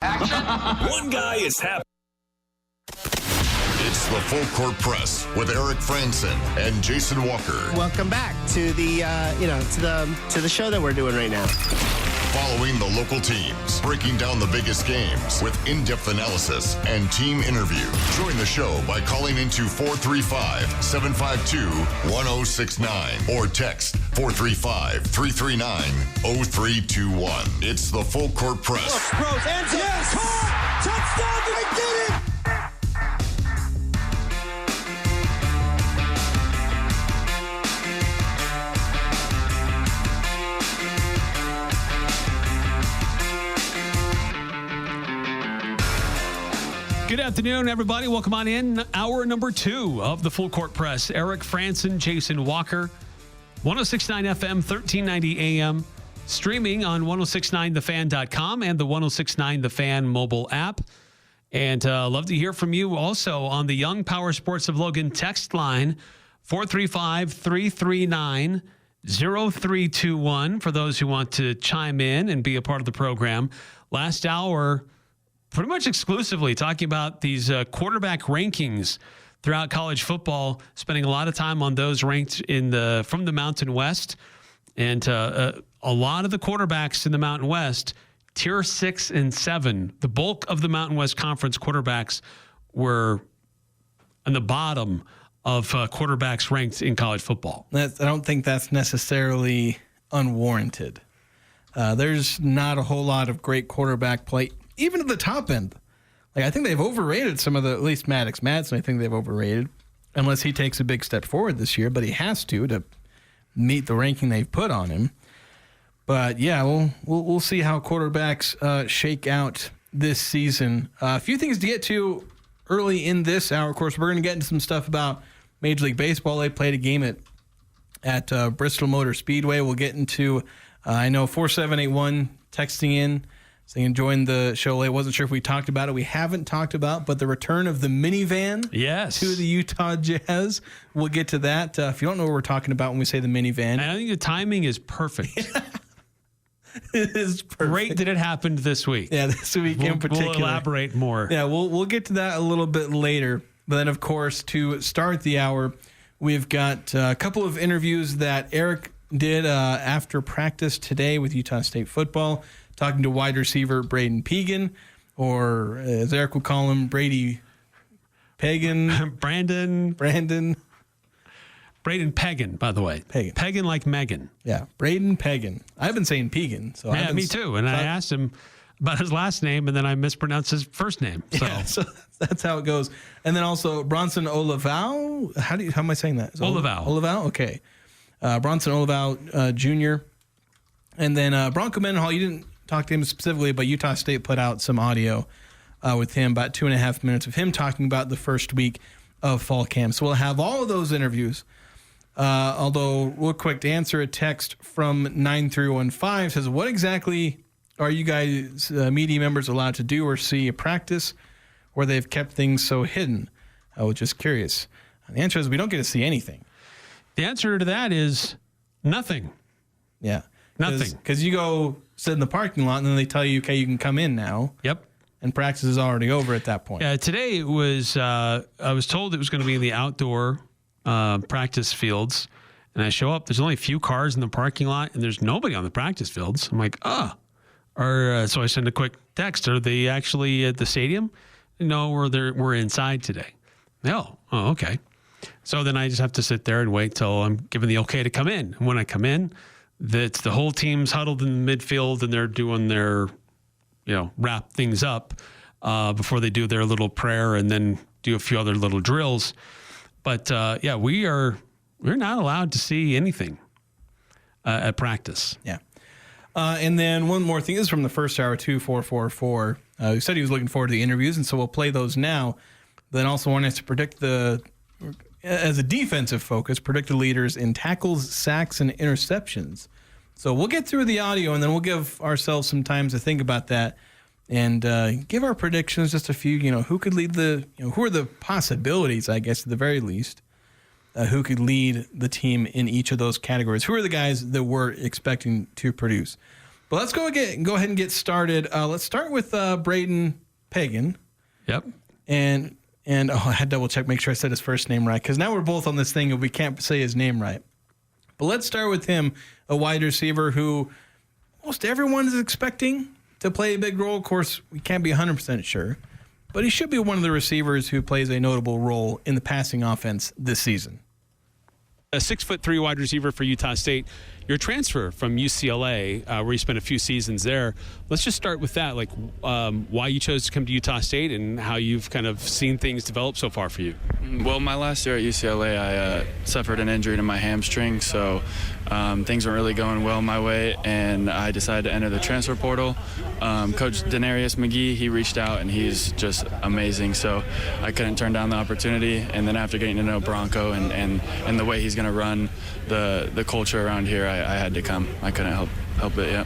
Action. One guy is happy. It's the Full Court Press with Eric Frandsen and Jason Walker. Welcome back to the to the show that we're doing right now. Following the local teams, breaking down the biggest games with in-depth analysis and team interview. Join the show by calling into 435-752-1069 or text 435-339-0321. It's the Full Court Press. Throws, ends up, yes! Caught! Touchdown! They did it! Good afternoon, everybody. Welcome on in. Hour number 2 of the Full Court Press. Eric Frandsen, Jason Walker, 106.9 FM, 1390 AM, streaming on 1069thefan.com and the 1069 The Fan mobile app. And love to hear from you also on the Young Power Sports of Logan text line, 435-339-0321, for those who want to chime in and be a part of the program. Last hour, pretty much exclusively talking about these quarterback rankings throughout college football, spending a lot of time on those ranked from the Mountain West. And a lot of the quarterbacks in the Mountain West, tier 6 and 7, the bulk of the Mountain West Conference quarterbacks were on the bottom of quarterbacks ranked in college football. I don't think that's necessarily unwarranted. There's not a whole lot of great quarterback play, even at the top end. Like, I think they've overrated some of at least Maddox, I think they've overrated, unless he takes a big step forward this year, but he has to meet the ranking they've put on him. But yeah, we'll see how quarterbacks shake out this season. A few things to get to early in this hour. Of course, we're going to get into some stuff about Major League Baseball. They played a game at Bristol Motor Speedway. We'll get into, I know 4781 texting in, saying join the show late. Wasn't sure if we talked about it. We haven't talked about, but the return of the minivan to the Utah Jazz. We'll get to that. If you don't know what we're talking about when we say the minivan. And I think the timing is perfect. It is perfect. Great that it happened this week. Yeah, this week in particular. We'll elaborate more. Yeah, we'll get to that a little bit later. But then, of course, to start the hour, we've got a couple of interviews that Eric did after practice today with Utah State football, talking to wide receiver Braden Pegan, or as Eric would call him, Brady Pegan. Braden Pegan, by the way. Pegan like Megan. Yeah, Braden Pegan. I've been saying Pegan. So yeah, me too. And I asked him about his last name, and then I mispronounced his first name. So, yeah, so that's how it goes. And then also Bronson Olevao. How am I saying that? Olevao? Okay. Bronson Olevao Jr. And then Bronco Mendenhall, you didn't talk to him specifically, but Utah State put out some audio with him, about 2.5 minutes of him talking about the first week of fall camp. So we'll have all of those interviews. Although, real quick, to answer a text from 9315 says, what exactly are you guys, media members, allowed to do or see a practice where they've kept things so hidden? I was just curious. And the answer is we don't get to see anything. The answer to that is nothing. Yeah. Nothing. Because you go sit in the parking lot and then they tell you, okay, you can come in now. Yep. And practice is already over at that point. Today it was, I was told it was going to be in the outdoor practice fields. And I show up, there's only a few cars in the parking lot and there's nobody on the practice fields. I'm like, so I send a quick text. Are they actually at the stadium? No, we're inside today. No. Oh, okay. So then I just have to sit there and wait till I'm given the okay to come in. And when I come in, the whole team's huddled in the midfield and they're doing their, wrap things up before they do their little prayer and then do a few other little drills. But we're not allowed to see anything at practice. Yeah. And then one more thing. This is from the first hour, 2444. He said he was looking forward to the interviews, and so we'll play those now. Then also wanted us to predict as a defensive focus, predict the leaders in tackles, sacks, and interceptions. So we'll get through the audio, and then we'll give ourselves some time to think about that and give our predictions, just a few, who could lead who are the possibilities, I guess, at the very least, who could lead the team in each of those categories. Who are the guys that we're expecting to produce? But let's go ahead and get started. Let's start with Braden Pegan. Yep. And I had to double check, make sure I said his first name right, because now we're both on this thing and we can't say his name right. But let's start with him, a wide receiver who most everyone is expecting to play a big role. Of course, we can't be 100% sure, but he should be one of the receivers who plays a notable role in the passing offense this season. A 6'3" wide receiver for Utah State. Your transfer from UCLA, where you spent a few seasons there. Let's just start with that. Like, why you chose to come to Utah State and how you've kind of seen things develop so far for you. Well, my last year at UCLA, I suffered an injury to my hamstring, so things weren't really going well my way, and I decided to enter the transfer portal. Coach Denarius McGee, he reached out, and he's just amazing, so I couldn't turn down the opportunity. And then after getting to know Bronco and the way he's going to run the culture around here, I had to come. I couldn't help it, yeah.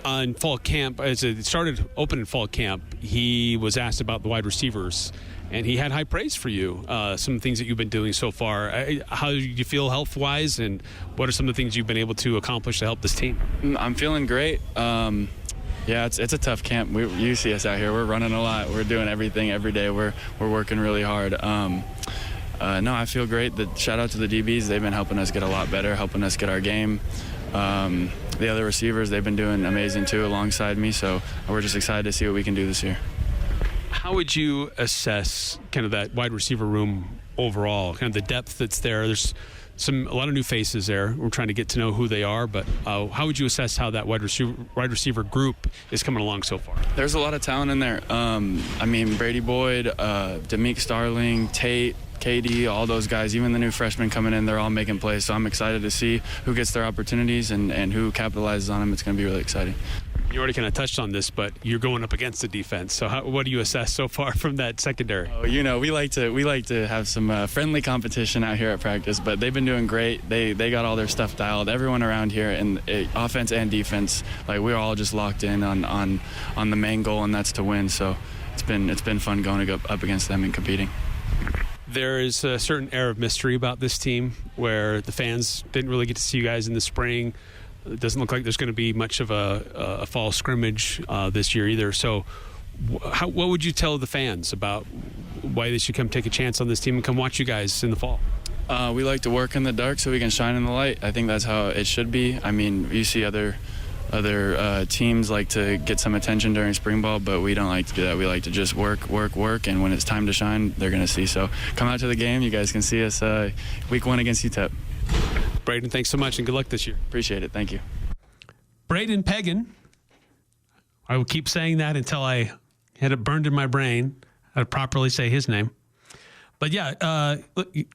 On fall camp, as it started open in fall camp, he was asked about the wide receivers, and he had high praise for you, some things that you've been doing so far. How do you feel health-wise, and what are some of the things you've been able to accomplish to help this team? I'm feeling great. Yeah, it's a tough camp. You see us out here. We're running a lot. We're doing everything every day. We're working really hard. No, I feel great. Shout out to the DBs. They've been helping us get a lot better, helping us get our game. The other receivers, they've been doing amazing too alongside me, so we're just excited to see what we can do this year. How would you assess kind of that wide receiver room overall, kind of the depth that's there? There's a lot of new faces there. We're trying to get to know who they are, but how would you assess how that wide receiver group is coming along so far? There's a lot of talent in there. Brady Boyd, Demeek Starling, Tate, KD, all those guys, even the new freshmen coming in, they're all making plays. So I'm excited to see who gets their opportunities and who capitalizes on them. It's going to be really exciting. You already kind of touched on this, but you're going up against the defense. So what do you assess so far from that secondary? Oh, we like to have some friendly competition out here at practice, but they've been doing great. They got all their stuff dialed. Everyone around here, in offense and defense, like we're all just locked in on the main goal, and that's to win. So it's been fun going up against them and competing. There is a certain air of mystery about this team where the fans didn't really get to see you guys in the spring. It doesn't look like there's going to be much of a fall scrimmage this year either. So what would you tell the fans about why they should come take a chance on this team and come watch you guys in the fall? We like to work in the dark so we can shine in the light. I think that's how it should be. I mean, you see other teams like to get some attention during spring ball, but we don't like to do that. We like to just work, and when it's time to shine, they're going to see. So come out to the game. You guys can see us week 1 against UTEP. Braden, thanks so much, and good luck this year. Appreciate it. Thank you. Braden Pegan. I will keep saying that until I had it burned in my brain how to properly say his name. But yeah,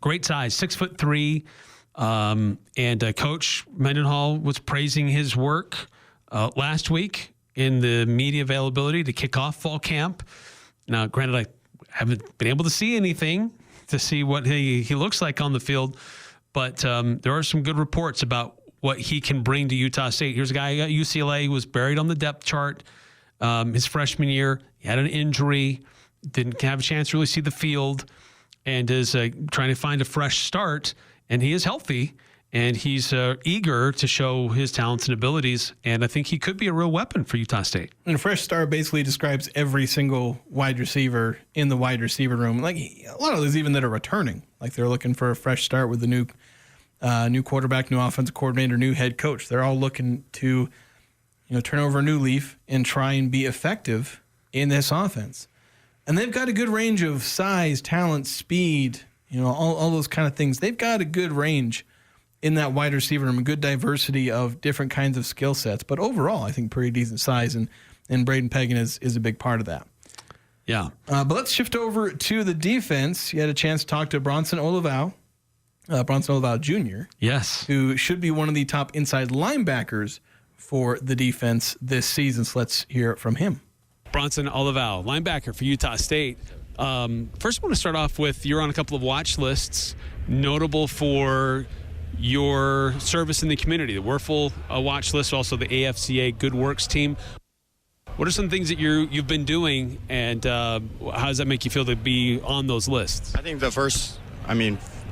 great size, 6'3", and Coach Mendenhall was praising his work last week in the media availability to kick off fall camp. Now, granted, I haven't been able to see anything to see what he looks like on the field, but there are some good reports about what he can bring to Utah State. Here's a guy at UCLA who was buried on the depth chart his freshman year. He had an injury, didn't have a chance to really see the field, and is trying to find a fresh start. And he is healthy, and he's eager to show his talents and abilities. And I think he could be a real weapon for Utah State. And a fresh start basically describes every single wide receiver in the wide receiver room. Like a lot of those even that are returning. Like they're looking for a fresh start with the new quarterback, new offensive coordinator, new head coach. They're all looking to, turn over a new leaf and try and be effective in this offense. And they've got a good range of size, talent, speed, all those kind of things. They've got a good range in that wide receiver room, a good diversity of different kinds of skill sets. But overall, I think pretty decent size, and Braden Pegan is a big part of that. Yeah. But let's shift over to the defense. You had a chance to talk to Bronson Olevao Jr. Yes. Who should be one of the top inside linebackers for the defense this season. So let's hear it from him. Bronson Olevao, linebacker for Utah State. First, I want to start off with you're on a couple of watch lists, notable for your service in the community. The Werfel watch list, also the AFCA Good Works team. What are some things that you've been doing, and how does that make you feel to be on those lists? I think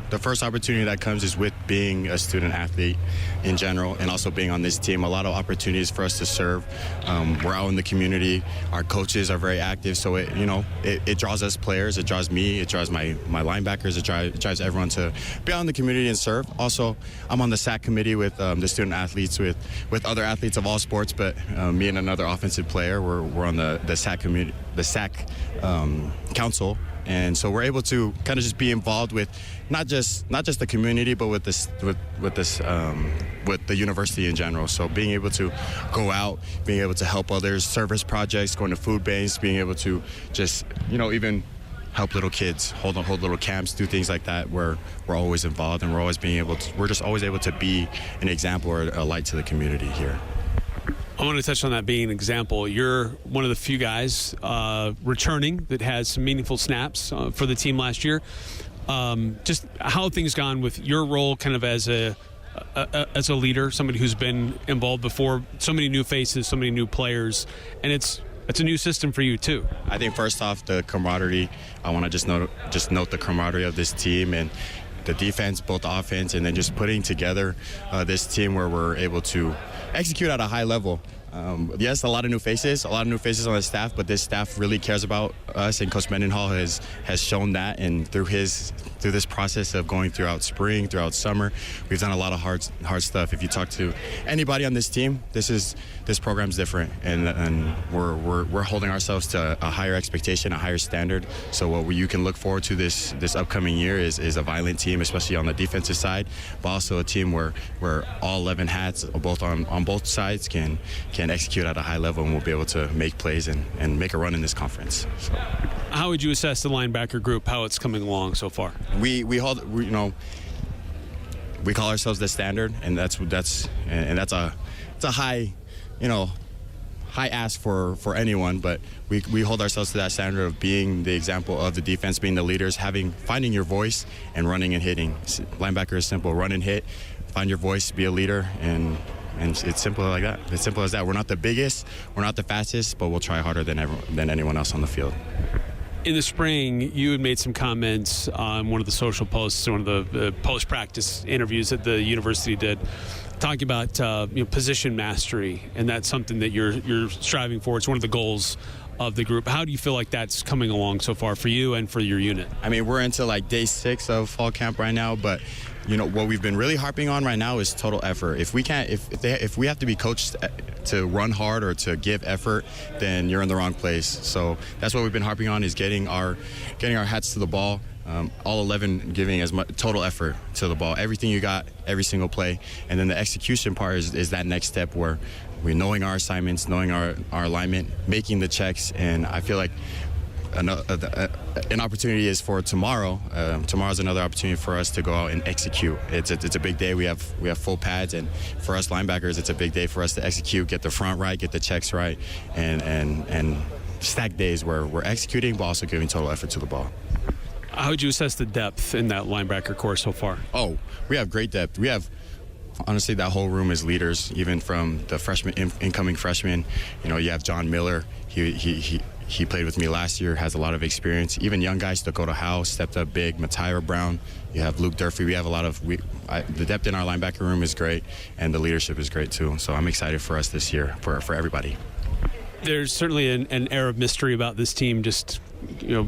the first opportunity that comes is with being a student athlete in general, and also being on this team. A lot of opportunities for us to serve. We're out in the community. Our coaches are very active, so it draws us players. It draws me. It draws my linebackers. It drives everyone to be out in the community and serve. Also, I'm on the SAC committee with the student athletes, with other athletes of all sports, but me and another offensive player, we're on the SAC community, the SAC council. And so we're able to kind of just be involved with not just the community, but with the university in general. So being able to go out, being able to help others, service projects, going to food banks, being able to just even help little kids, hold little camps, do things like that, where we're always involved, and we're just always able to be an example or a light to the community here. I want to touch on that being an example. You're one of the few guys returning that has some meaningful snaps for the team last year. Just how have things gone with your role kind of as a leader, somebody who's been involved before, so many new faces, so many new players, and it's a new system for you too. I think first off, the camaraderie. I want to just note the camaraderie of this team and the defense, both offense, and then just putting together this team where we're able to execute at a high level. Yes, a lot of new faces on the staff, but this staff really cares about us, and Coach Mendenhall has shown that. And through this process of going throughout spring, throughout summer, we've done a lot of hard stuff. If you talk to anybody on this team, this program's different, and we're holding ourselves to a higher expectation, a higher standard. So what you can look forward to this upcoming year is a violent team, especially on the defensive side, but also a team where all 11 hats, both on both sides, can execute at a high level, and we'll be able to make plays and make a run in this conference. So. How would you assess the linebacker group, how it's coming along so far? We call ourselves the standard, and that's a high, high ask for anyone, but we hold ourselves to that standard of being the example of the defense, being the leaders, finding your voice and running and hitting. Linebacker is simple: run and hit, find your voice, be a leader, and it's simple like that. It's simple as that. We're not the biggest, we're not the fastest, but we'll try harder than anyone else on the field. In the spring, you had made some comments on one of the social posts, one of the post-practice interviews that the university did, talking about position mastery, and that's something that you're striving for. It's one of the goals of the group. How do you feel like that's coming along so far for you and for your unit? I mean, we're into like day 6 of fall camp right now, but what we've been really harping on right now is total effort. If we have to be coached to run hard or to give effort, then you're in the wrong place. So that's what we've been harping on, is getting our hats to the ball. All 11 giving as much total effort to the ball, everything you got, every single play. And then the execution part is that next step where we're knowing our assignments, knowing our alignment, making the checks. And I feel like an opportunity is for tomorrow. Tomorrow's another opportunity for us to go out and execute. It's a big day. We have full pads, and for us linebackers, it's a big day for us to execute, get the front right, get the checks right, and stack days where we're executing but also giving total effort to the ball. How would you assess the depth in that linebacker core so far? Oh, we have great depth. We have, honestly, that whole room is leaders, even from the incoming freshmen. You have John Miller. He played with me last year, has a lot of experience. Even young guys, Dakota Howe stepped up big, Matira Brown. You have Luke Durfee. We have the depth in our linebacker room is great, and the leadership is great too. So I'm excited for us this year, for everybody. There's certainly an air of mystery about this team. Just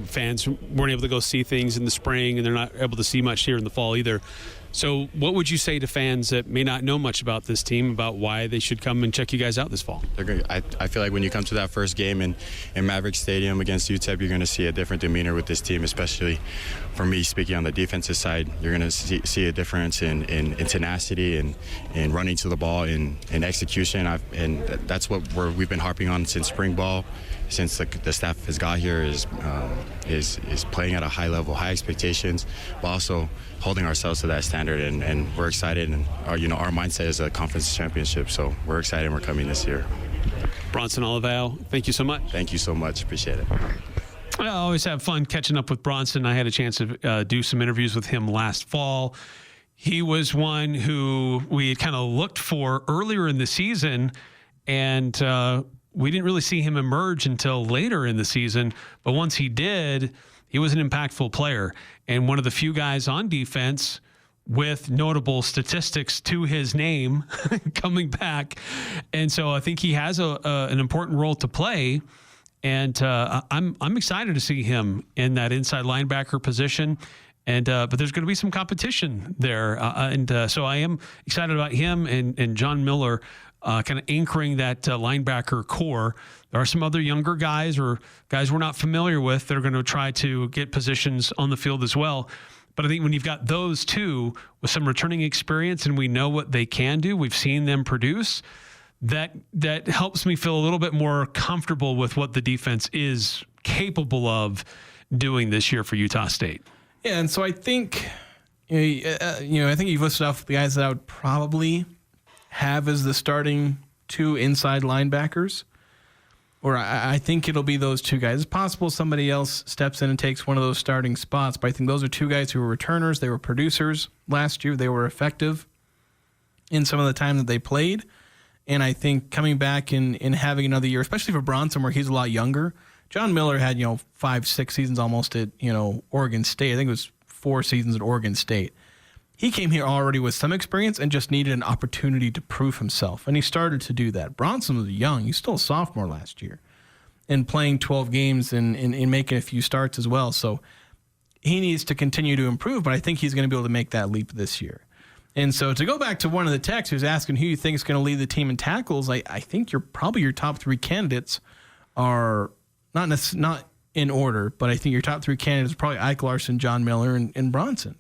fans weren't able to go see things in the spring, and they're not able to see much here in the fall either. So what would you say to fans that may not know much about this team, about why they should come and check you guys out this fall? I feel like when you come to that first game in Maverick Stadium against UTEP, you're going to see a different demeanor with this team, especially for me speaking on the defensive side. You're going to see a difference in tenacity and running to the ball and execution. And that's what we've been harping on since spring ball, since the staff has got here, is playing at a high level, high expectations, but also holding ourselves to that standard, and we're excited, and our mindset is a conference championship, so we're excited and we're coming this year. Bronson Olevao, thank you so much. Thank you so much. Appreciate it. I always have fun catching up with Bronson. I had a chance to do some interviews with him last fall. He was one who we had kind of looked for earlier in the season, and we didn't really see him emerge until later in the season. But once he did, he was an impactful player and one of the few guys on defense with notable statistics to his name coming back. And so I think he has an important role to play. And I'm excited to see him in that inside linebacker position. And but there's going to be some competition there. So I am excited about him and John Miller kind of anchoring that linebacker core. There are some other younger guys or guys we're not familiar with that are going to try to get positions on the field as well. But I think when you've got those two with some returning experience and we know what they can do, we've seen them produce, that helps me feel a little bit more comfortable with what the defense is capable of doing this year for Utah State. Yeah, and so I think, I think you've listed off the guys that I would probably have as the starting two inside linebackers. Or I think it'll be those two guys. It's possible somebody else steps in and takes one of those starting spots, but I think those are two guys who were returners. They were producers last year. They were effective in some of the time that they played. And I think coming back and having another year, especially for Bronson, where he's a lot younger. John Miller had, 5-6 seasons almost at, Oregon State. I think it was 4 seasons at Oregon State. He came here already with some experience and just needed an opportunity to prove himself. And he started to do that. Bronson was young. He's still a sophomore last year and playing 12 games and making a few starts as well. So he needs to continue to improve, but I think he's going to be able to make that leap this year. And so to go back to one of the texts who's asking who you think is going to lead the team in tackles, I think your top 3 candidates are not in order, but I think your top 3 candidates are probably Ike Larson, John Miller, and Bronson.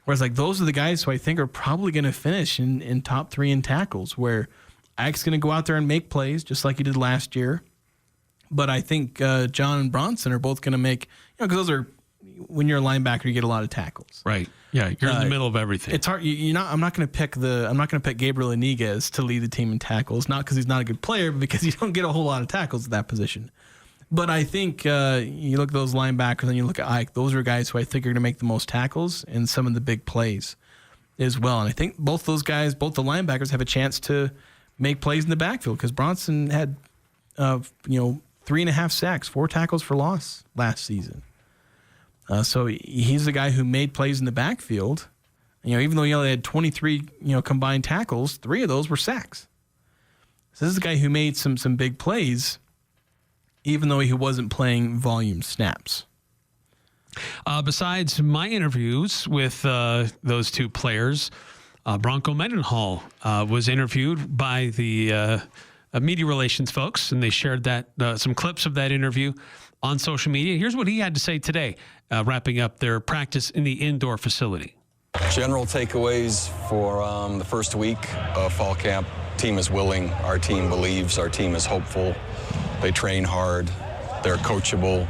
Whereas, those are the guys who I think are probably going to finish in top 3 in tackles, where Ike's going to go out there and make plays just like he did last year. But I think John and Bronson are both going to make, because those are, when you're a linebacker, you get a lot of tackles. Right. Yeah, you're in the middle of everything. It's hard. I'm not going to pick Gabriel Iniguez to lead the team in tackles, not because he's not a good player, but because you don't get a whole lot of tackles at that position. But I think you look at those linebackers and you look at Ike, those are guys who I think are going to make the most tackles and some of the big plays as well. And I think both those guys, both the linebackers, have a chance to make plays in the backfield, because Bronson had, 3.5 sacks, 4 tackles for loss last season. So he's the guy who made plays in the backfield. Even though he only had 23, combined tackles, 3 of those were sacks. So this is the guy who made some big plays, even though he wasn't playing volume snaps. Besides my interviews with those 2 players, Bronco Mendenhall was interviewed by the media relations folks, and they shared some clips of that interview on social media. Here's what he had to say today, wrapping up their practice in the indoor facility. General takeaways for the first week of fall camp. Team is willing. Our team believes. Our team is hopeful. They train hard. They're coachable.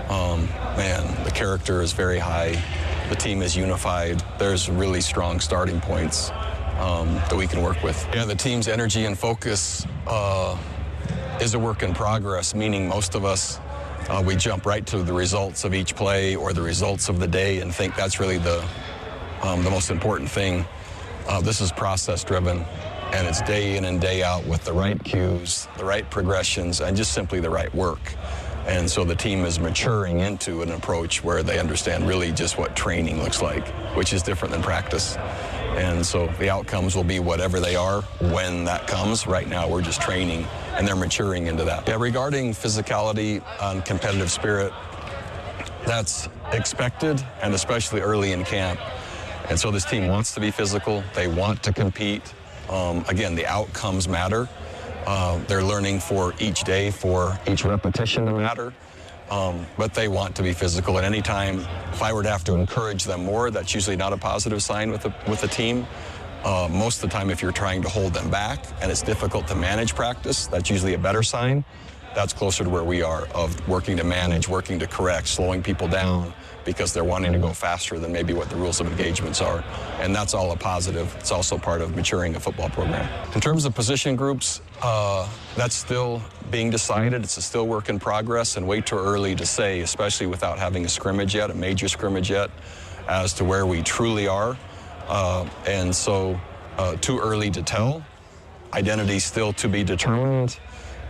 The character is very high. The team is unified. There's really strong starting points that we can work with. Yeah, the team's energy and focus is a work in progress, meaning most of us, we jump right to the results of each play or the results of the day and think that's really the most important thing. This is process-driven, and it's day in and day out with the right cues, the right progressions, and just simply the right work. And so the team is maturing into an approach where they understand really just what training looks like, which is different than practice. And so the outcomes will be whatever they are when that comes. Right now we're just training, and they're maturing into that. Yeah, regarding physicality and competitive spirit, that's expected, and especially early in camp. And so this team wants to be physical. They want to compete. Again, the outcomes matter. They're learning for each day, for each repetition to matter. But they want to be physical. And anytime, if I were to have to encourage them more, that's usually not a positive sign with the team. Most of the time, if you're trying to hold them back and it's difficult to manage practice, that's usually a better sign. That's closer to where we are, of working to manage, working to correct, slowing people down because they're wanting to go faster than maybe what the rules of engagements are. And that's all a positive. It's also part of maturing a football program. In terms of position groups, that's still being decided. It's a still work in progress and way too early to say, especially without having a scrimmage yet, a major scrimmage yet, as to where we truly are. And so too early to tell. Identity still to be determined.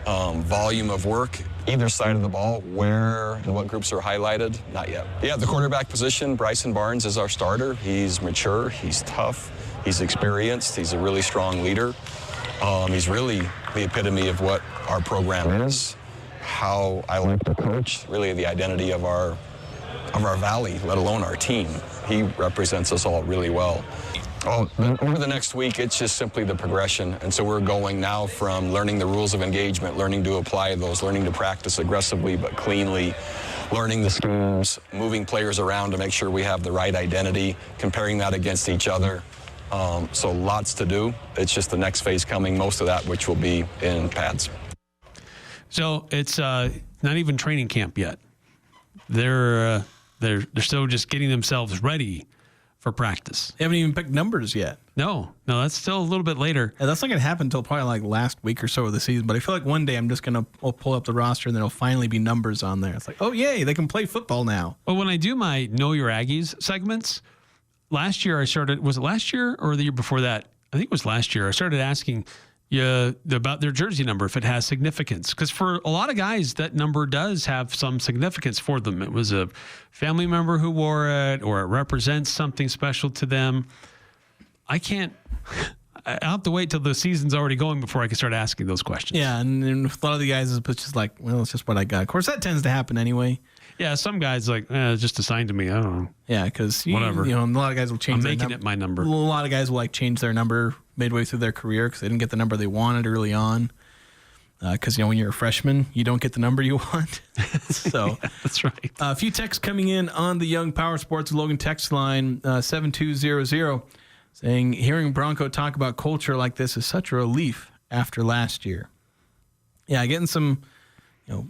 volume of work, either side of the ball, where and what groups are highlighted, not yet. Yeah, the quarterback position, Bryson Barnes is our starter. He's mature, he's tough, he's experienced, he's a really strong leader. He's really the epitome of what our program is, how I like to coach, really the identity of our valley, let alone our team. He represents us all really well. Over the next week, it's just simply the progression. And so we're going now from learning the rules of engagement, learning to apply those, learning to practice aggressively but cleanly, learning the schemes, moving players around to make sure we have the right identity, comparing that against each other. So lots to do. It's just the next phase coming, most of that which will be in pads. So it's not even training camp yet. They're still just getting themselves ready for practice. They haven't even picked numbers yet. No, that's still a little bit later. Yeah, that's not going to happen until probably like last week or so of the season. But I feel like one day I'm just going to pull up the roster and there'll finally be numbers on there. It's like, oh, yay, they can play football now. Well, when I do my Know Your Aggies segments, last year I started, was it last year or the year before that? I think it was last year. I started asking about their jersey number, if it has significance. Because for a lot of guys, that number does have some significance for them. It was a family member who wore it, or it represents something special to them. I'll have to wait till the season's already going before I can start asking those questions. Yeah, and a lot of the guys, it's just like, well, it's just what I got. Of course, that tends to happen anyway. Yeah, some guys like, it's just assigned to me. I don't know. Yeah, because whatever. A lot of guys will change. I'm making it my number. A lot of guys will change their number midway through their career because they didn't get the number they wanted early on. Because when you're a freshman, you don't get the number you want. So that's right. A few texts coming in on the Young Power Sports Logan text line 7200 saying, hearing Bronco talk about culture like this is such a relief after last year. Yeah, getting some.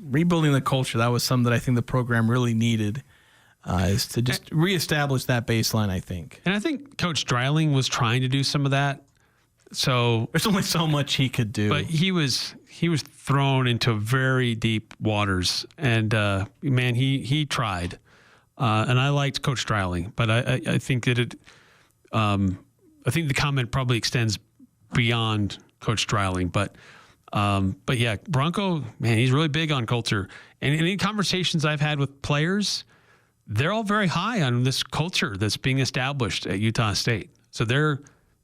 Rebuilding the culture, that was something that I think the program really needed, is to just reestablish that baseline, I think. And I think Coach Dreiling was trying to do some of that. So there's only so much he could do. But he was thrown into very deep waters, and man, he tried. And I liked Coach Dreiling, but I think that I think the comment probably extends beyond Coach Dreiling, but yeah, Bronco, man, he's really big on culture. And in any conversations I've had with players, they're all very high on this culture that's being established at Utah State. So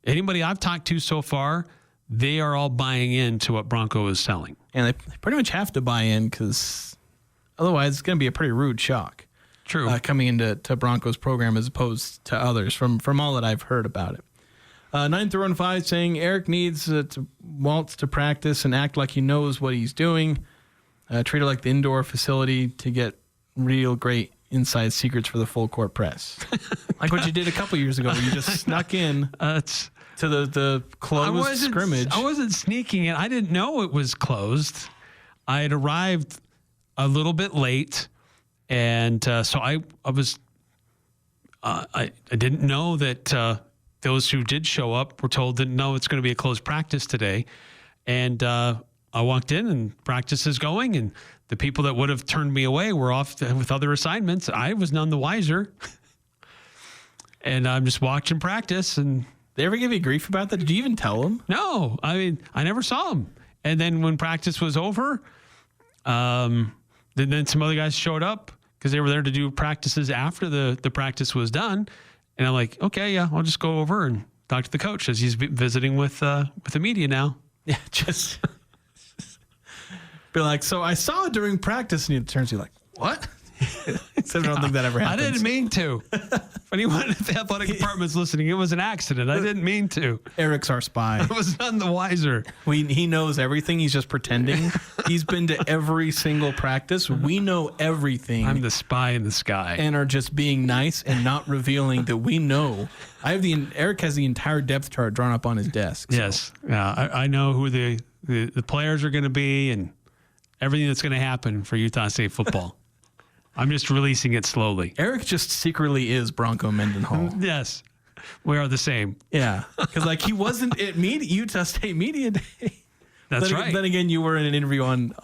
anybody I've talked to so far, they are all buying into what Bronco is selling. And they pretty much have to buy in because otherwise it's going to be a pretty rude shock. True. Coming into Bronco's program as opposed to others from all that I've heard about it. 9-5 saying Eric needs to waltz to practice and act like he knows what he's doing. Treat it like the indoor facility to get real great inside secrets for the full court press. Like what you did a couple years ago. You just snuck in to the closed scrimmage. I wasn't sneaking in. I didn't know it was closed. I had arrived a little bit late, and so I was. I didn't know that. Those who did show up were told that no, it's going to be a closed practice today. And I walked in and practice is going. And the people that would have turned me away were off with other assignments. I was none the wiser. And I'm just watching practice. And they ever give you grief about that? Did you even tell them? No. I mean, I never saw them. And then when practice was over, then some other guys showed up because they were there to do practices after the practice was done. And I'm like, okay, yeah, I'll just go over and talk to the coach as he's visiting with the media now. Yeah, just be like, so I saw it during practice, and he turns to you like, what? So I don't think that ever happens. I didn't mean to. If anyone at the athletic department's listening, it was an accident. I didn't mean to. Eric's our spy. I was none the wiser. He knows everything. He's just pretending. He's been to every single practice. We know everything. I'm the spy in the sky. And are just being nice and not revealing that we know. Eric has the entire depth chart drawn up on his desk. So. Yes. I know who the players are going to be and everything that's going to happen for Utah State football. I'm just releasing it slowly. Eric just secretly is Bronco Mendenhall. Yes. We are the same. Yeah. Because he wasn't at Utah State Media Day. That's right. Then again, you were in an interview on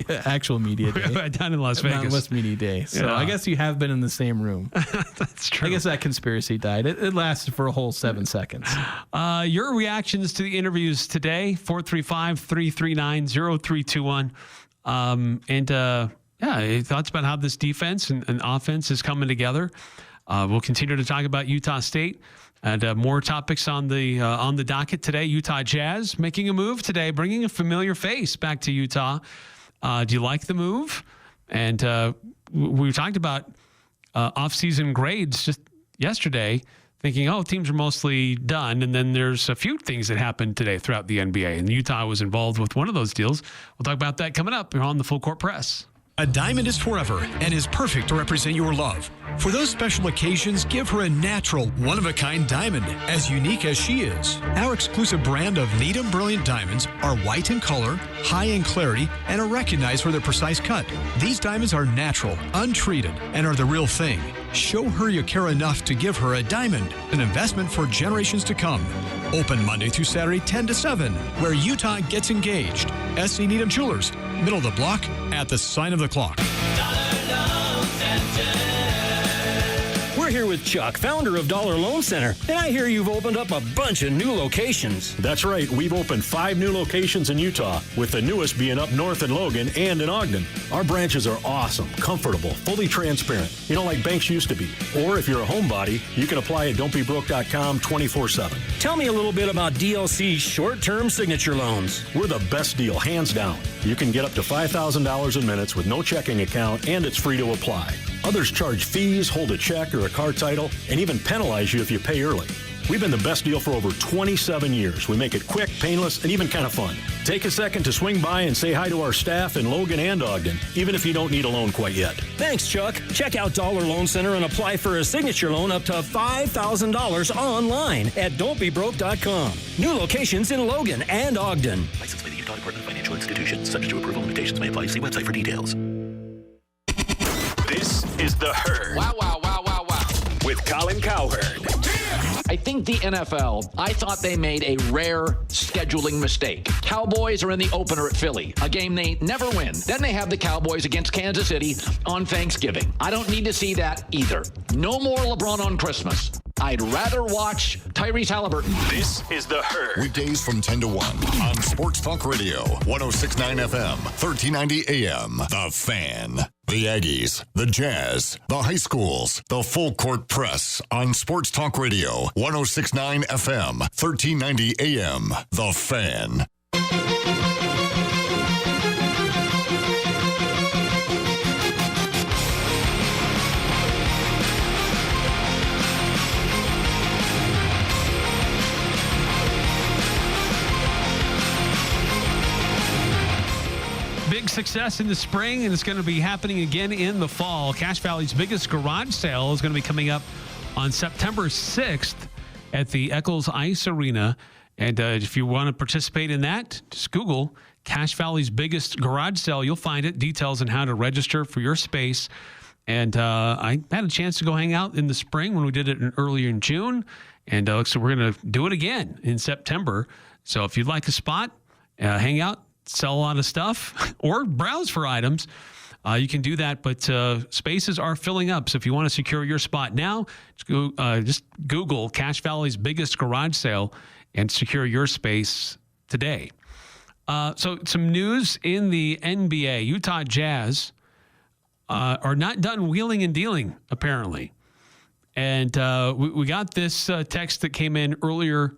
actual media day. Down in Las Vegas. Mountain West Media Day. So I guess you have been in the same room. That's true. I guess that conspiracy died. It lasted for a whole 7 seconds. Your reactions to the interviews today, 435-339-0321. Your thoughts about how this defense and offense is coming together. We'll continue to talk about Utah State and more topics on the docket today. Utah Jazz making a move today, bringing a familiar face back to Utah. Do you like the move? And we talked about off-season grades just yesterday, thinking, teams are mostly done. And then there's a few things that happened today throughout the NBA, and Utah was involved with one of those deals. We'll talk about that coming up here on the Full Court Press. A diamond is forever and is perfect to represent your love. For those special occasions, give her a natural, one-of-a-kind diamond, as unique as she is. Our exclusive brand of Needham Brilliant Diamonds are white in color, high in clarity, and are recognized for their precise cut. These diamonds are natural, untreated, and are the real thing. Show her you care enough to give her a diamond, an investment for generations to come. Open Monday through Saturday, 10 to 7, where Utah gets engaged. SC Needham Jewelers, middle of the block, at the sign of the clock. We're here with Chuck, founder of Dollar Loan Center, and I hear you've opened up a bunch of new locations. That's right. We've opened 5 new locations in Utah, with the newest being up north in Logan and in Ogden. Our branches are awesome, comfortable, fully transparent, like banks used to be. Or if you're a homebody, you can apply at don'tbebroke.com 24/7. Tell me a little bit about DLC's short-term signature loans. We're the best deal, hands down. You can get up to $5,000 in minutes with no checking account, and it's free to apply. Others charge fees, hold a check or a car title, and even penalize you if you pay early. We've been the best deal for over 27 years. We make it quick, painless, and even kind of fun. Take a second to swing by and say hi to our staff in Logan and Ogden, even if you don't need a loan quite yet. Thanks, Chuck. Check out Dollar Loan Center and apply for a signature loan up to $5,000 online at don'tbebroke.com. New locations in Logan and Ogden. Licensed by the Utah Department of Financial Institutions. Subject to approval, limitations may apply. See website for details. This is The Herd. Wow. With Colin Cowherd. I think the NFL, I thought they made a rare scheduling mistake. Cowboys are in the opener at Philly, a game they never win. Then they have the Cowboys against Kansas City on Thanksgiving. I don't need to see that either. No more LeBron on Christmas. I'd rather watch Tyrese Halliburton. This is The Herd. Weekdays from 10 to 1 on Sports Talk Radio, 106.9 FM, 1390 AM. The Fan. The Aggies, the Jazz, the high schools, the Full Court Press on Sports Talk Radio, 106.9 FM, 1390 AM. The Fan. Big success in the spring, and it's going to be happening again in the fall. Cache Valley's biggest garage sale is going to be coming up on September 6th at the Eccles Ice Arena. And if you want to participate in that, just Google Cache Valley's biggest garage sale. You'll find it. Details on how to register for your space. And I had a chance to go hang out in the spring when we did it earlier in June. And so we're going to do it again in September. So if you'd like a spot, hang out, sell a lot of stuff, or browse for items, you can do that. But spaces are filling up. So if you want to secure your spot now, just Google Cache Valley's biggest garage sale and secure your space today. So some news in the NBA. Utah Jazz are not done wheeling and dealing, apparently. And we got this text that came in earlier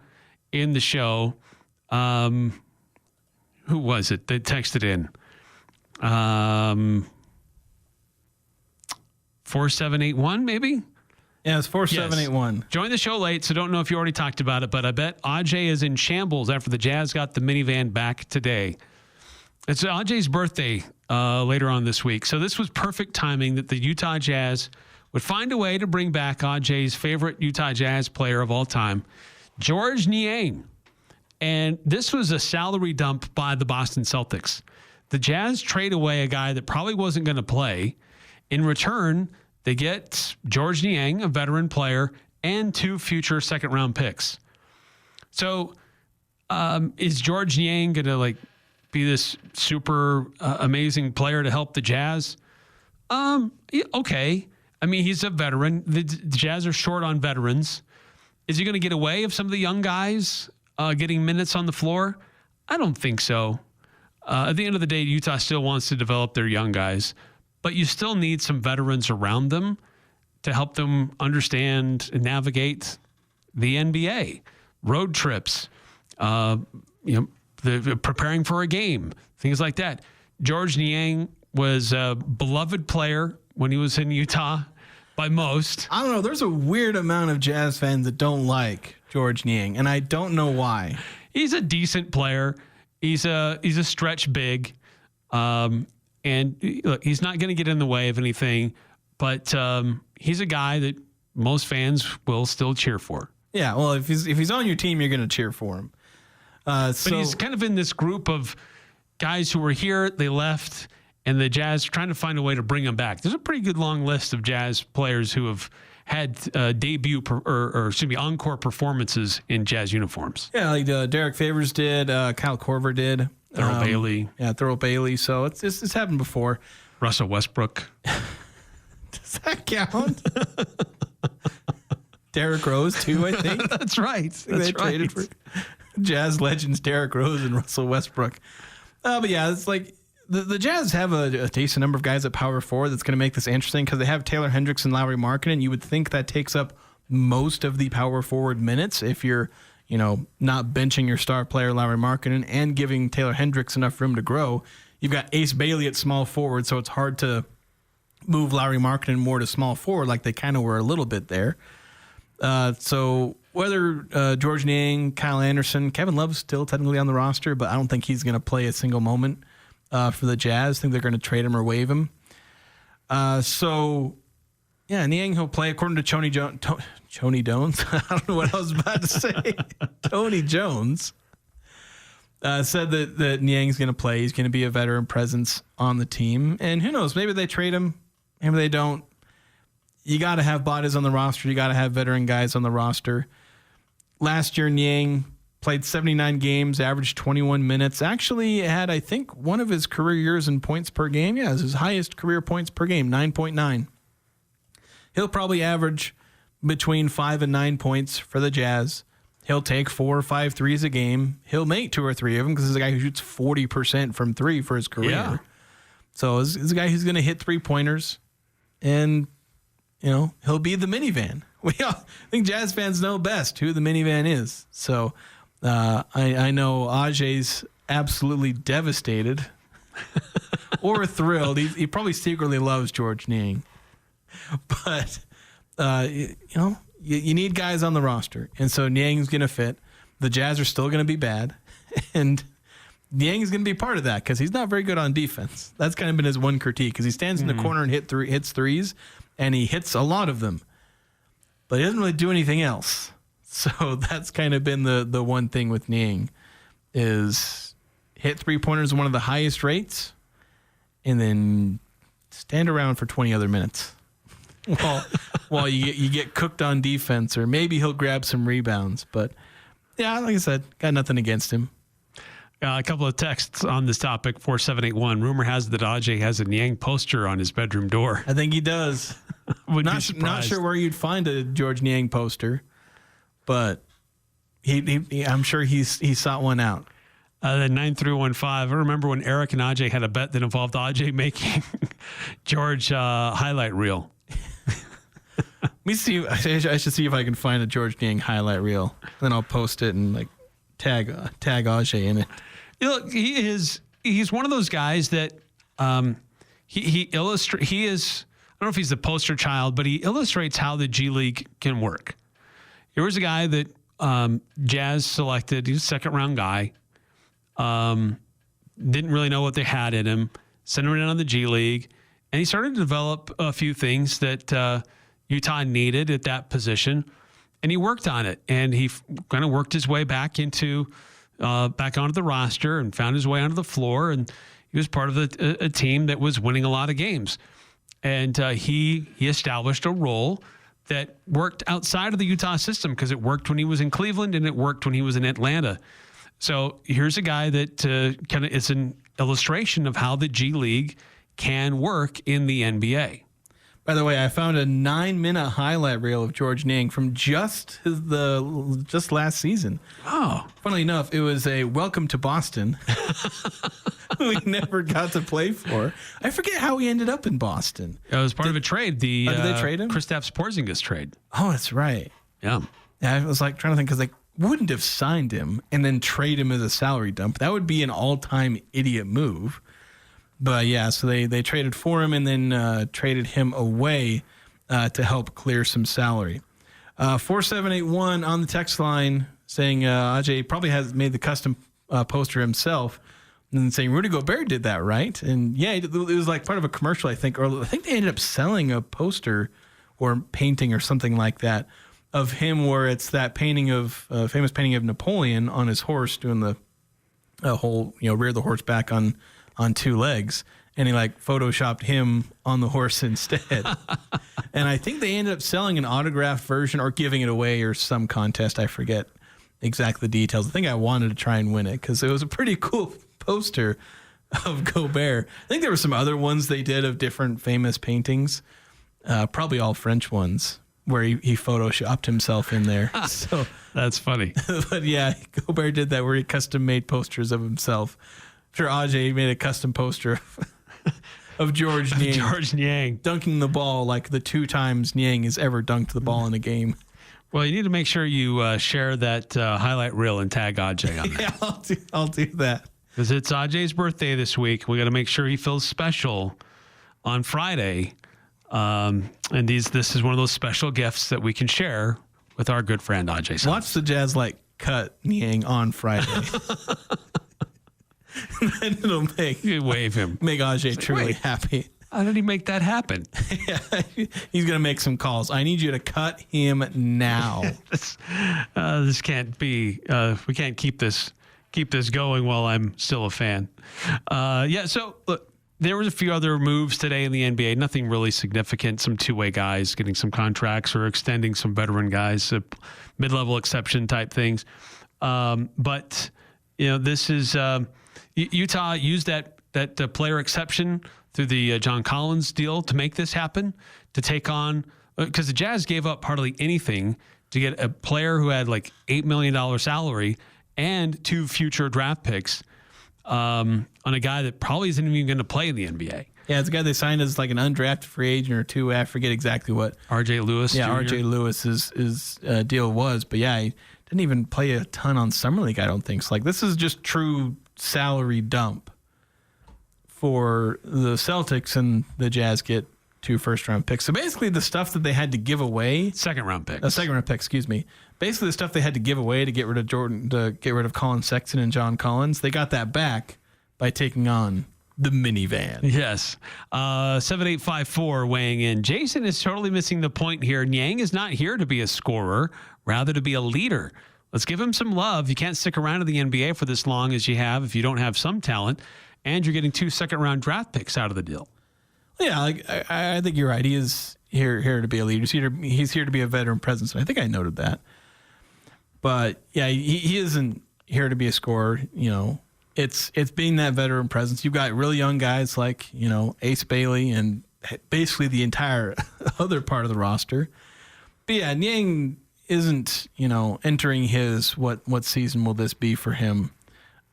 in the show. Who was it that texted in? 4781, maybe? Yeah, it's 4781. Yes. Joined the show late, so don't know if you already talked about it, but I bet Ajay is in shambles after the Jazz got the minivan back today. It's Ajay's birthday later on this week, so this was perfect timing that the Utah Jazz would find a way to bring back Ajay's favorite Utah Jazz player of all time, Georges Niang. And this was a salary dump by the Boston Celtics. The Jazz trade away a guy that probably wasn't going to play. In return, they get Georges Niang, a veteran player, and 2 future second-round picks. So Is Georges Niang going to be this super amazing player to help the Jazz? Yeah, okay. I mean, he's a veteran. The Jazz are short on veterans. Is he going to get away of some of the young guys getting minutes on the floor? I don't think so. At the end of the day, Utah still wants to develop their young guys, but you still need some veterans around them to help them understand and navigate the NBA, road trips, the preparing for a game, things like that. Georges Niang was a beloved player when he was in Utah by most. I don't know. There's a weird amount of Jazz fans that don't like Georges Niang, and I don't know why. He's a decent player. He's a stretch big, and look, he's not going to get in the way of anything. But he's a guy that most fans will still cheer for. Yeah, well, if he's on your team, you're going to cheer for him. But he's kind of in this group of guys who were here, they left, and the Jazz are trying to find a way to bring him back. There's a pretty good long list of Jazz players who have had encore performances in Jazz uniforms. Yeah, like Derek Favors did, Kyle Korver did, Thurl Bailey. Yeah, Thurl Bailey. So it's happened before. Russell Westbrook. Does that count? Derrick Rose too, I think. That's right. They traded for Jazz legends Derrick Rose and Russell Westbrook. But yeah, it's like the Jazz have a decent number of guys at power forward that's going to make this interesting because they have Taylor Hendricks and Lauri Markkanen. You would think that takes up most of the power forward minutes if you're, not benching your star player Lauri Markkanen and giving Taylor Hendricks enough room to grow. You've got Ace Bailey at small forward, so it's hard to move Lauri Markkanen more to small forward like they kind of were a little bit there. So whether Georges Niang, Kyle Anderson, Kevin Love's still technically on the roster, but I don't think he's going to play a single moment for the Jazz. I think they're going to trade him or waive him. So, yeah, Niang, he'll play according to Choney Jones. I don't know what I was about to say. Tony Jones said that Niang's going to play. He's going to be a veteran presence on the team. And who knows, maybe they trade him. Maybe they don't. You got to have bodies on the roster. You got to have veteran guys on the roster. Last year, Niang played 79 games, averaged 21 minutes. Actually had, I think, one of his career years in points per game. Yeah, it was his highest career points per game, 9.9. He'll probably average between 5 and 9 points for the Jazz. He'll take 4 or 5 threes a game. He'll make 2 or 3 of them because he's a guy who shoots 40% from 3 for his career. Yeah. So he's a guy who's going to hit 3-pointers, and he'll be the minivan. I think Jazz fans know best who the minivan is. So I know Ajay's absolutely devastated or thrilled. He probably secretly loves Georges Niang. But, you need guys on the roster. And so Niang's going to fit. The Jazz are still going to be bad. And Niang's going to be part of that because he's not very good on defense. That's kind of been his one critique because he stands in the corner and hits threes, and he hits a lot of them. But he doesn't really do anything else. So that's kind of been the one thing with Niang is hit 3-pointers at one of the highest rates and then stand around for 20 other minutes while you get cooked on defense, or maybe he'll grab some rebounds. But, yeah, like I said, got nothing against him. A couple of texts on this topic, 4781. Rumor has it that Ajay has a Niang poster on his bedroom door. I think he does. Not sure where you'd find a Georges Niang poster, but he I'm sure he sought one out. Then 9315. I remember when Eric and Ajay had a bet that involved Ajay making George highlight reel. Let me see. I should see if I can find a Georges Niang highlight reel. Then I'll post it and tag Ajay in it. Look, he's one of those guys that he illustrates. He is, I don't know if he's the poster child, but he illustrates how the G League can work. Here was a guy that Jazz selected. He's a second-round guy. Didn't really know what they had in him. Sent him in on the G League, and he started to develop a few things that Utah needed at that position, and he worked on it. And he kind of worked his way back onto the roster and found his way onto the floor. And he was part of a team that was winning a lot of games. And he established a role that worked outside of the Utah system because it worked when he was in Cleveland and it worked when he was in Atlanta. So here's a guy that kind of is an illustration of how the G League can work in the NBA. By the way, I found a 9-minute highlight reel of Georges Niang from just last season. Oh. Funnily enough, it was a welcome to Boston who he never got to play for. I forget how he ended up in Boston. It was part of a trade. Did they trade him? Kristaps Porzingis trade. Oh, that's right. Yeah. I was like trying to think because they wouldn't have signed him and then trade him as a salary dump. That would be an all-time idiot move. But yeah, so they traded for him and then traded him away to help clear some salary. 4781 on the text line saying Ajay probably has made the custom poster himself, and then saying Rudy Gobert did that, right? And yeah, it was like part of a commercial, I think, or I think they ended up selling a poster or painting or something like that of him, where it's that painting of famous painting of Napoleon on his horse doing the whole rear the horse back on two legs, and he like photoshopped him on the horse instead. And I think they ended up selling an autographed version or giving it away or some contest. I forget exactly the details. I think I wanted to try and win it because it was a pretty cool poster of Gobert. I think there were some other ones they did of different famous paintings, probably all French ones, where he photoshopped himself in there. So that's funny. But yeah, Gobert did that where he custom made posters of himself. Sure, Ajay made a custom poster of Georges Niang. Georges Niang dunking the ball like the 2 times Niang has ever dunked the ball in a game. Well, you need to make sure you share that highlight reel and tag Ajay on that. Yeah, I'll do that. Because it's Ajay's birthday this week. We got to make sure he feels special on Friday. And this is one of those special gifts that we can share with our good friend Ajay. Watch the Jazz cut Niang on Friday. Then it'll make Ajay truly happy. How did he make that happen? Yeah, he's gonna make some calls. I need you to cut him now. This can't be. We can't keep this going while I'm still a fan. So look, there was a few other moves today in the NBA. Nothing really significant. Some two-way guys getting some contracts or extending some veteran guys, mid-level exception type things. But this is. Utah used that player exception through the John Collins deal to make this happen, to take on, because the Jazz gave up hardly anything to get a player who had like $8 million salary and 2 future draft picks on a guy that probably isn't even going to play in the NBA. Yeah, it's a guy they signed as like an undrafted free agent or 2. I forget exactly what. R.J. Lewis. Yeah, Jr. R.J. Lewis's deal was. But yeah, he didn't even play a ton on Summer League, I don't think. So like this is just true salary dump for the Celtics, and the Jazz get 2 first-round picks. So basically the stuff that they had to give away. Second-round pick, excuse me. Basically the stuff they had to give away to get rid of Colin Sexton and John Collins, they got that back by taking on the minivan. Yes. 7854 weighing in. Jason is totally missing the point here. Niang is not here to be a scorer, rather to be a leader. Let's give him some love. You can't stick around in the NBA for this long as you have if you don't have some talent, and you're getting 2 second-round draft picks out of the deal. Yeah, I think you're right. He is here to be a leader. He's here to be a veteran presence, and I think I noted that. But yeah, he isn't here to be a scorer. It's being that veteran presence. You've got really young guys like Ace Bailey and basically the entire other part of the roster. But yeah, Niang isn't, entering his, what season will this be for him?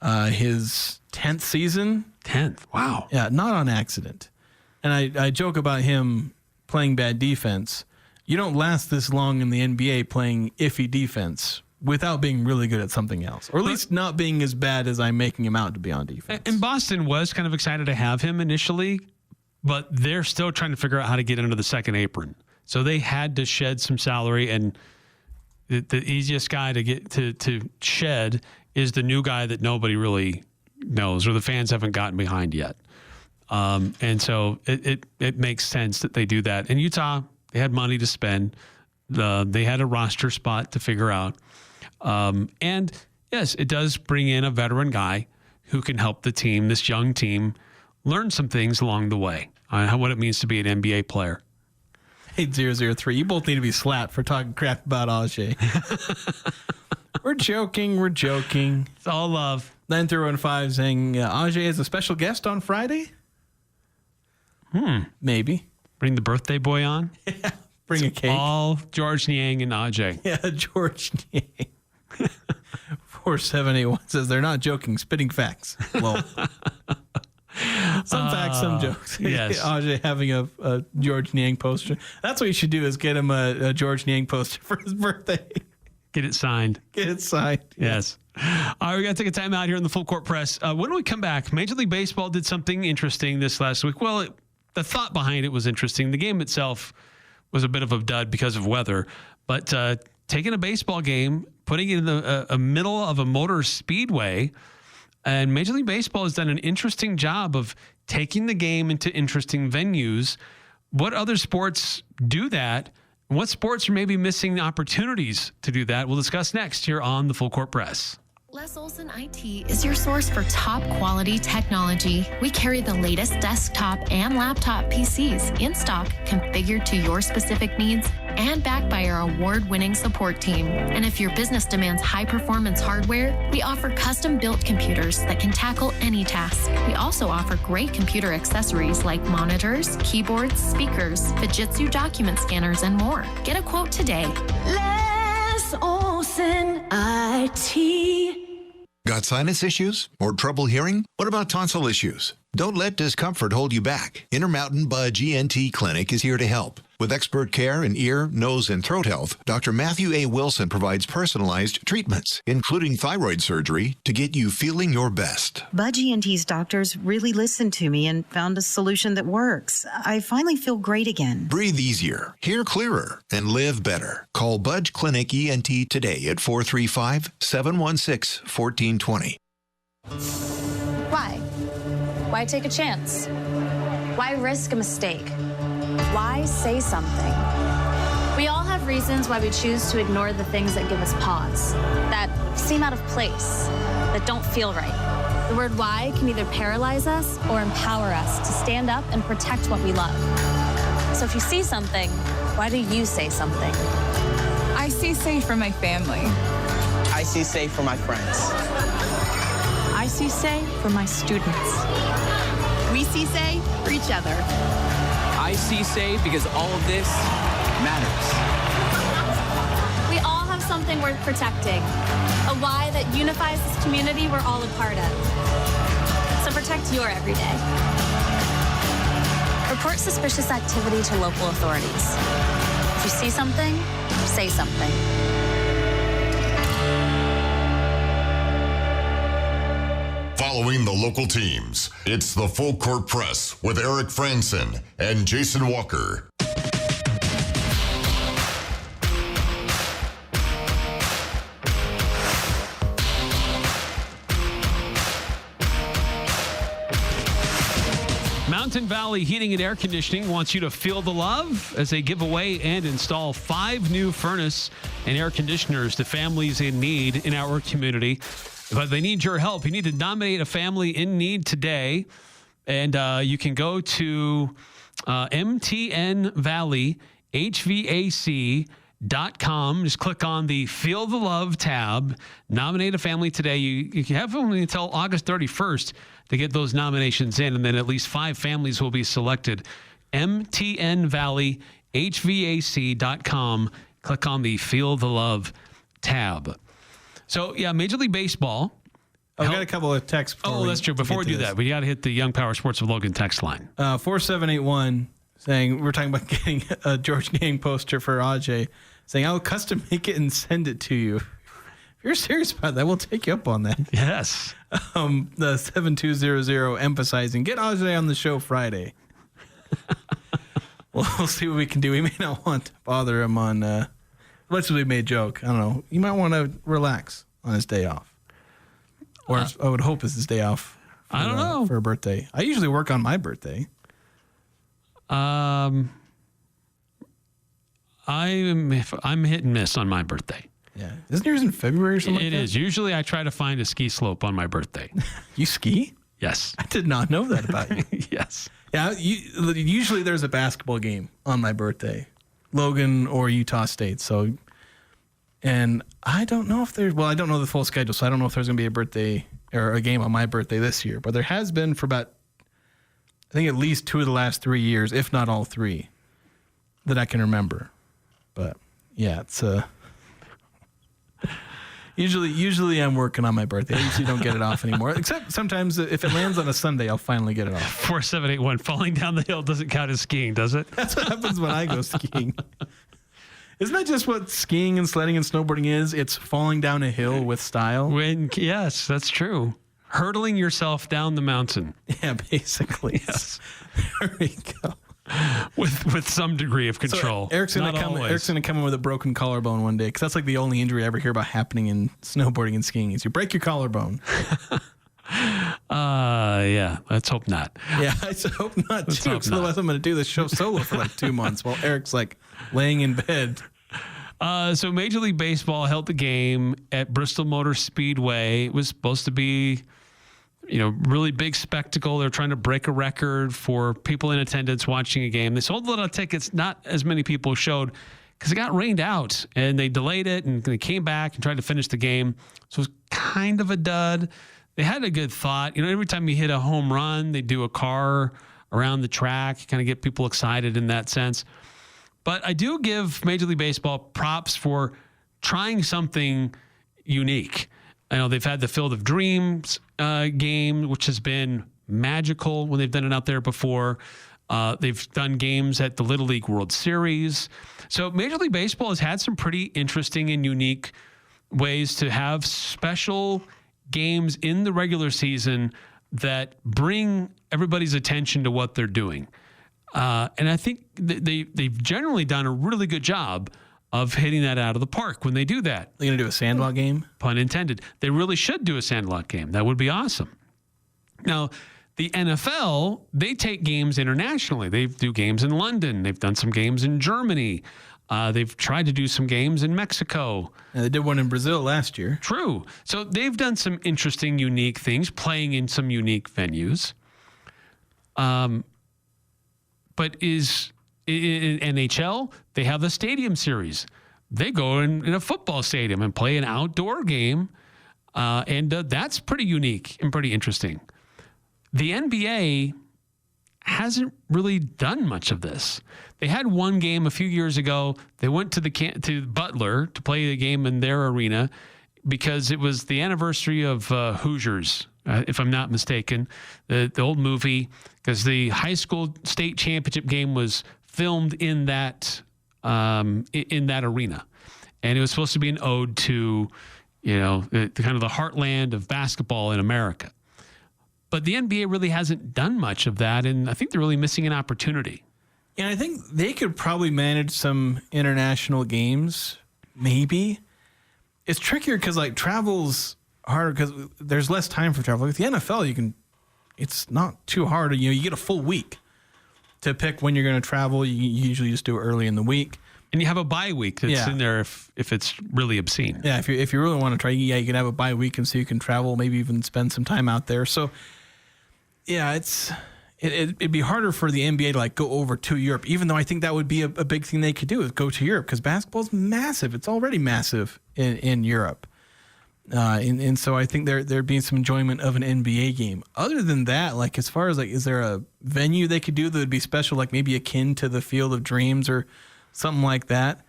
His 10th season? 10th. Wow. Yeah, not on accident. And I joke about him playing bad defense. You don't last this long in the NBA playing iffy defense without being really good at something else, or at least not being as bad as I'm making him out to be on defense. And Boston was kind of excited to have him initially, but they're still trying to figure out how to get under the second apron. So they had to shed some salary, and the easiest guy to get to shed is the new guy that nobody really knows or the fans haven't gotten behind yet. And so it makes sense that they do that. And Utah, they had money to spend. They had a roster spot to figure out. And yes, it does bring in a veteran guy who can help the team, this young team, learn some things along the way on what it means to be an NBA player. 8003. You both need to be slapped for talking crap about Ajay. We're joking. It's all love. 9315 saying Ajay is a special guest on Friday. Maybe. Bring the birthday boy on. Yeah. Bring a cake. All Georges Niang and Ajay. Yeah, Georges Niang. 4781 says they're not joking, spitting facts. Well, some facts, some jokes. Yes. Ajay having a Georges Niang poster. That's what you should do is get him a Georges Niang poster for his birthday. Get it signed. Yes. All right, we got to take a time out here in the Full Court Press. When we come back, Major League Baseball did something interesting this last week. Well, the thought behind it was interesting. The game itself was a bit of a dud because of weather, but taking a baseball game, putting it in the middle of a motor speedway, and Major League Baseball has done an interesting job of taking the game into interesting venues. What other sports do that? What sports are maybe missing opportunities to do that? We'll discuss next here on the Full Court Press. Les Olson IT is your source for top quality technology. We carry the latest desktop and laptop PCs in stock, configured to your specific needs, and backed by our award-winning support team. And if your business demands high-performance hardware, we offer custom-built computers that can tackle any task. We also offer great computer accessories like monitors, keyboards, speakers, Fujitsu document scanners, and more. Get a quote today. Les Olson IT. Got sinus issues or trouble hearing? What about tonsil issues? Don't let discomfort hold you back. Intermountain Budge ENT Clinic is here to help. With expert care in ear, nose, and throat health, Dr. Matthew A. Wilson provides personalized treatments, including thyroid surgery, to get you feeling your best. Budge ENT's doctors really listened to me and found a solution that works. I finally feel great again. Breathe easier, hear clearer, and live better. Call Budge Clinic ENT today at 435-716-1420. Why? Why take a chance? Why risk a mistake? Why say something? We all have reasons why we choose to ignore the things that give us pause, that seem out of place, that don't feel right. The word why can either paralyze us or empower us to stand up and protect what we love. So if you see something, why do you say something? I see safe for my family. I see safe for my friends. I see say for my students. We see say for each other. I see say because all of this matters. We all have something worth protecting, a why that unifies this community we're all a part of. So protect your everyday. Report suspicious activity to local authorities. If you see something, say something. Following the local teams, it's the Full Court Press with Eric Frandsen and Jason Walker. Mountain Valley Heating and Air Conditioning wants you to feel the love as they give away and install 5 new furnace and air conditioners to families in need in our community. But they need your help. You need to nominate a family in need today. And you can go to mtnvalleyhvac.com. Just click on the Feel the Love tab. Nominate a family today. You can have only until August 31st to get those nominations in. And then at least 5 families will be selected. mtnvalleyhvac.com. Click on the Feel the Love tab. So, yeah, Major League Baseball. I've got a couple of texts. That's true. Before we do that, we got to hit the Young Power Sports of Logan text line. 4781 saying, we're talking about getting a Georges Niang poster for Ajay, saying, I'll custom make it and send it to you. If you're serious about that, we'll take you up on that. Yes. The 7200 emphasizing, get Ajay on the show Friday. We'll see what we can do. We may not want to bother him on... Let's really made a joke. I don't know. You might want to relax on his day off. Or I would hope it's his day off. I don't know. For a birthday. I usually work on my birthday. I'm hit and miss on my birthday. Yeah. Isn't yours in February or something It is. Usually I try to find a ski slope on my birthday. You ski? Yes. I did not know that about you. Yes. Yeah. Usually there's a basketball game on my birthday. Logan or Utah State. So And I don't know if there's, I don't know the full schedule, so I don't know if there's going to be a birthday or a game on my birthday this year. But there has been for about, I think, at least 2 of the last 3 years, if not all 3, that I can remember. But yeah, it's usually I'm working on my birthday. I usually don't get it off anymore. Except sometimes if it lands on a Sunday, I'll finally get it off. 4781, falling down the hill doesn't count as skiing, does it? That's what happens when I go skiing. Isn't that just what skiing and sledding and snowboarding is? It's falling down a hill with style. Yes, that's true. Hurdling yourself down the mountain. Yeah, basically. Yes. There we go. With some degree of control. So Eric's going to come in with a broken collarbone one day, because that's like the only injury I ever hear about happening in snowboarding and skiing is you break your collarbone. Yeah, let's hope not. Yeah, I hope not too. Because otherwise I'm going to do this show solo for like 2 months while Eric's like laying in bed. So Major League Baseball held the game at Bristol Motor Speedway. It was supposed to be, really big spectacle. They're trying to break a record for people in attendance watching a game. They sold a lot of tickets. Not as many people showed because it got rained out, and they delayed it, and they came back and tried to finish the game. So it was kind of a dud. They had a good thought. Every time you hit a home run, they do a car around the track, kind of get people excited in that sense. But I do give Major League Baseball props for trying something unique. I know they've had the Field of Dreams game, which has been magical when they've done it out there before. They've done games at the Little League World Series. So Major League Baseball has had some pretty interesting and unique ways to have special games in the regular season that bring everybody's attention to what they're doing. And I think they've generally done a really good job of hitting that out of the park when they do that. They're going to do a Sandlot game? Pun intended. They really should do a Sandlot game. That would be awesome. Now, the NFL, they take games internationally. They do games in London. They've done some games in Germany. They've tried to do some games in Mexico. And they did one in Brazil last year. True. So they've done some interesting, unique things, playing in some unique venues. But in NHL, they have the Stadium Series. They go in a football stadium and play an outdoor game, and that's pretty unique and pretty interesting. The NBA hasn't really done much of this. They had one game a few years ago. They went to Butler to play the game in their arena because it was the anniversary of Hoosiers, if I'm not mistaken, the old movie, because the high school state championship game was filmed in that arena, and it was supposed to be an ode to, the kind of the heartland of basketball in America. But the NBA really hasn't done much of that, and I think they're really missing an opportunity. And I think they could probably manage some international games, maybe. It's trickier because travel's harder because there's less time for travel. With the NFL, it's not too hard. You get a full week to pick when you're going to travel. You usually just do it early in the week. And you have a bye week that's in there if it's really obscene. Yeah, if you really want to try, you can have a bye week, and so you can travel, maybe even spend some time out there. So, yeah, it'd be harder for the NBA to go over to Europe, even though I think that would be a big thing they could do is go to Europe because basketball's massive. It's already massive in Europe. And so I think there'd be some enjoyment of an NBA game. Other than that, as far as is there a venue they could do that would be special, maybe akin to the Field of Dreams or something like that?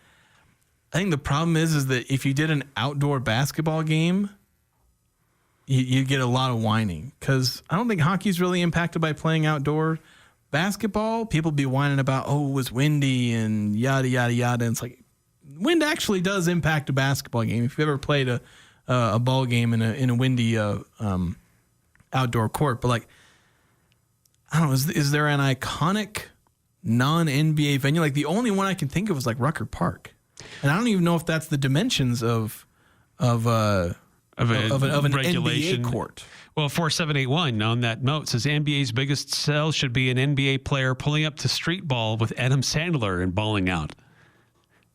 I think the problem is that if you did an outdoor basketball game, you get a lot of whining because I don't think hockey's really impacted by playing outdoor. Basketball, people be whining about, it was windy and yada, yada, yada. And it's wind actually does impact a basketball game. If you've ever played a ball game in a windy outdoor court. But I don't know, is there an iconic non-NBA venue? The only one I can think of is Rucker Park. And I don't even know if that's the dimensions of an regulation. NBA court. Well, 4781 on that note says NBA's biggest sell should be an NBA player pulling up to street ball with Adam Sandler and balling out.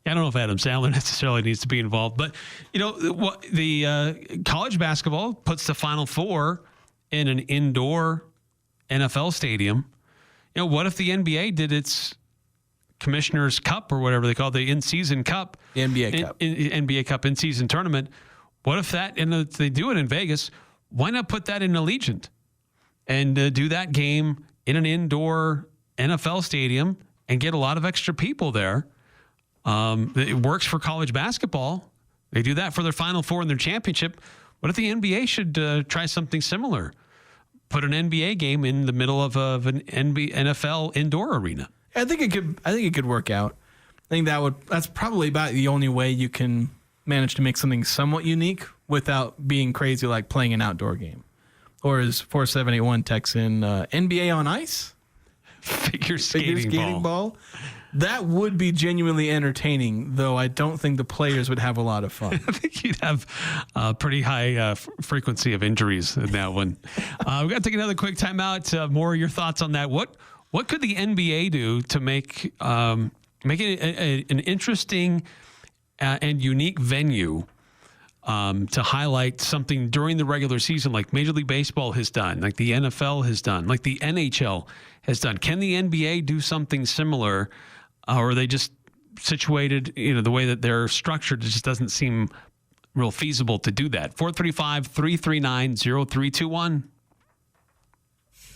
I don't know if Adam Sandler necessarily needs to be involved, but the college basketball puts the Final Four in an indoor NFL stadium. What if the NBA did its Commissioner's Cup or whatever they call it, the in-season cup. The NBA Cup. NBA Cup in-season tournament. What if that, and if they do it in Vegas, why not put that in Allegiant and do that game in an indoor NFL stadium and get a lot of extra people there? It works for college basketball. They do that for their Final Four and their championship. What if the NBA should try something similar? Put an NBA game in the middle of an NFL indoor arena. I think it could work out. I think that's probably about the only way you can manage to make something somewhat unique without being crazy like playing an outdoor game. Or as 4781 texts in, NBA on ice? Figure skating ball. That would be genuinely entertaining, though I don't think the players would have a lot of fun. I think you'd have a pretty high frequency of injuries in that one. We've got to take another quick timeout. More of your thoughts on that. What could the NBA do to make it an interesting and unique venue to highlight something during the regular season like Major League Baseball has done, like the NFL has done, like the NHL has done? Can the NBA do something similar? Or are they just situated, the way that they're structured, it just doesn't seem real feasible to do that. 435-339-0321.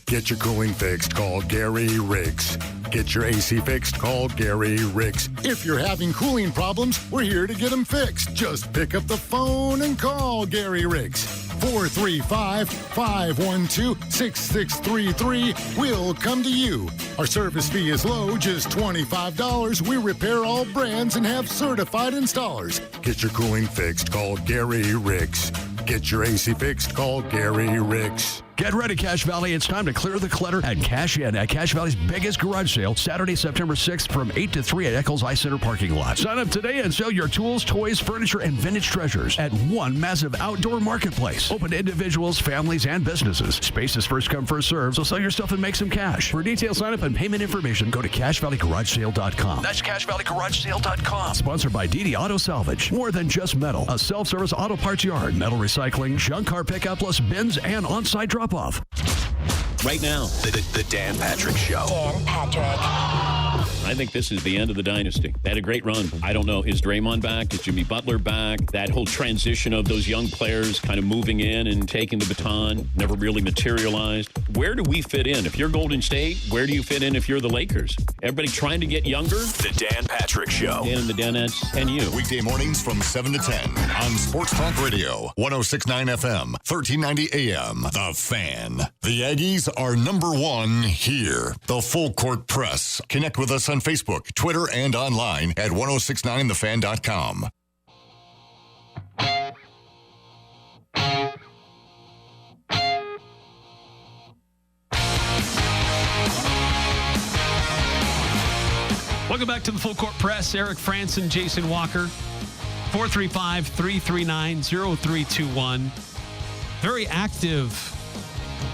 Get your cooling fixed, call Gary Riggs. Get your AC fixed, call Gary Riggs. If you're having cooling problems, we're here to get them fixed. Just pick up the phone and call Gary Riggs. 435-512-6633. We'll come to you. Our service fee is low, just $25. We repair all brands and have certified installers. Get your cooling fixed, call Gary Riggs. Get your AC fixed, call Gary Riggs. Get ready, Cache Valley. It's time to clear the clutter and cash in at Cache Valley's biggest garage sale, Saturday, September 6th from 8 to 3 at Eccles Ice Center parking lot. Sign up today and sell your tools, toys, furniture, and vintage treasures at one massive outdoor marketplace. Open to individuals, families, and businesses. Space is first come, first served, so sell your stuff and make some cash. For details, sign up, and payment information, go to CacheValleyGarageSale.com. That's CacheValleyGarageSale.com. Sponsored by DD Auto Salvage. More than just metal. A self-service auto parts yard. Metal recycling, junk car pickup, plus bins and on-site drop-off. Right now, the Dan Patrick Show. Dan Patrick. I think this is the end of the dynasty. They had a great run. I don't know, is Draymond back? Is Jimmy Butler back? That whole transition of those young players kind of moving in and taking the baton never really materialized. Where do we fit in? If you're Golden State, where do you fit in if you're the Lakers? Everybody trying to get younger? The Dan Patrick Show. Dan and the Danettes and you. Weekday mornings from 7 to 10 on Sports Talk Radio, 106.9 FM, 1390 AM. The Fan. The Aggies are number one here. The Full Court Press. Connect with us on Facebook, Twitter, and online at 1069thefan.com. Welcome back to the Full Court Press. Eric Frandsen, Jason Walker. 435-339-0321. Very active